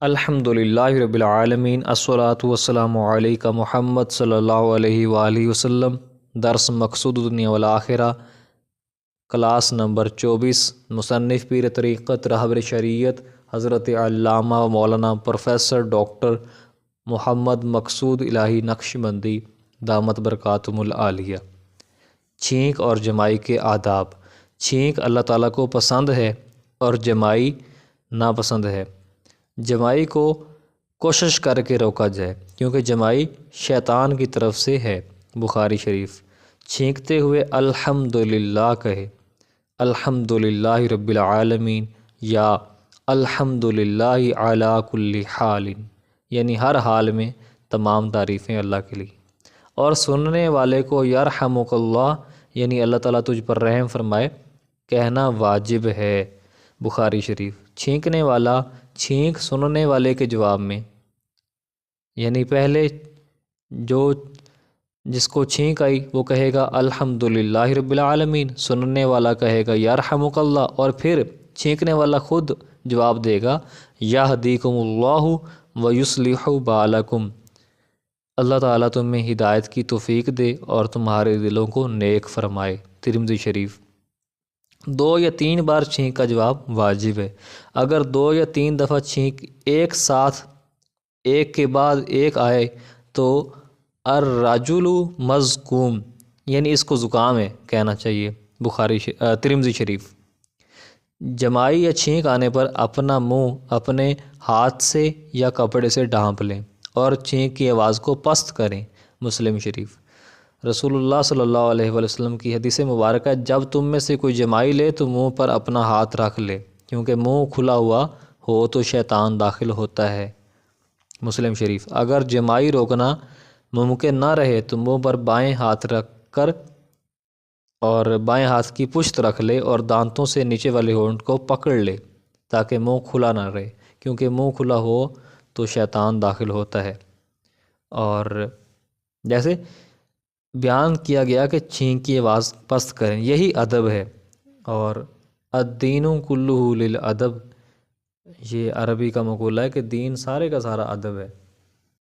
الحمدللہ رب العالمین الصلاۃ والسلام علیک محمد صلی اللہ علیہ وآلہ وسلم۔ درس مقصود دنیا والآخرہ، کلاس نمبر 24۔ مصنف پیر طریقت رہبر شریعت حضرت علامہ و مولانا پروفیسر ڈاکٹر محمد مقصود الہی نقشبندی دامت برکاتہم العالیہ۔ چھینک اور جمائی کے آداب۔ چھینک اللہ تعالیٰ کو پسند ہے اور جمائی ناپسند ہے۔ جمائی کو کوشش کر کے روکا جائے کیونکہ جمائی شیطان کی طرف سے ہے۔ بخاری شریف۔ چھینکتے ہوئے الحمدللہ کہے، الحمدللہ رب العالمین یا الحمدللہ علی کل حال، یعنی ہر حال میں تمام تعریفیں اللہ کے لیے۔ اور سننے والے کو یرحمک اللہ، یعنی اللہ تعالیٰ تجھ پر رحم فرمائے، کہنا واجب ہے۔ بخاری شریف۔ چھینکنے والا چھینک سننے والے کے جواب میں، یعنی پہلے جس کو چھینک آئی وہ کہے گا الحمدللہ رب العالمین، سننے والا کہے گا یرحمک اللہ، اور پھر چھینکنے والا خود جواب دے گا یہدیکم اللہ ویصلح بالکم، اللہ تعالیٰ تمہیں ہدایت کی توفیق دے اور تمہارے دلوں کو نیک فرمائے۔ ترمذی شریف۔ 2 یا 3 بار چھینک کا جواب واجب ہے۔ اگر 2 یا 3 دفعہ چھینک ایک ساتھ ایک کے بعد ایک آئے تو الرجل مزکوم، یعنی اس کو زکام ہے کہنا چاہیے۔ ترمذی شریف۔ جمائی یا چھینک آنے پر اپنا منہ اپنے ہاتھ سے یا کپڑے سے ڈھانپ لیں اور چھینک کی آواز کو پست کریں۔ مسلم شریف۔ رسول اللہ صلی اللہ علیہ وسلم کی حدیث مبارکہ، جب تم میں سے کوئی جمائی لے تو منہ پر اپنا ہاتھ رکھ لے، کیونکہ منہ کھلا ہوا ہو تو شیطان داخل ہوتا ہے۔ مسلم شریف۔ اگر جمائی روکنا ممکن نہ رہے تو منہ پر بائیں ہاتھ رکھ کر اور بائیں ہاتھ کی پشت رکھ لے اور دانتوں سے نیچے والے ہونٹ کو پکڑ لے تاکہ منہ کھلا نہ رہے، کیونکہ منہ کھلا ہو تو شیطان داخل ہوتا ہے۔ اور جیسے بیان کیا گیا کہ چھینک کی آواز پست کریں، یہی ادب ہے۔ اور الدین کلہ للادب، یہ عربی کا مقولہ ہے کہ دین سارے کا سارا ادب ہے۔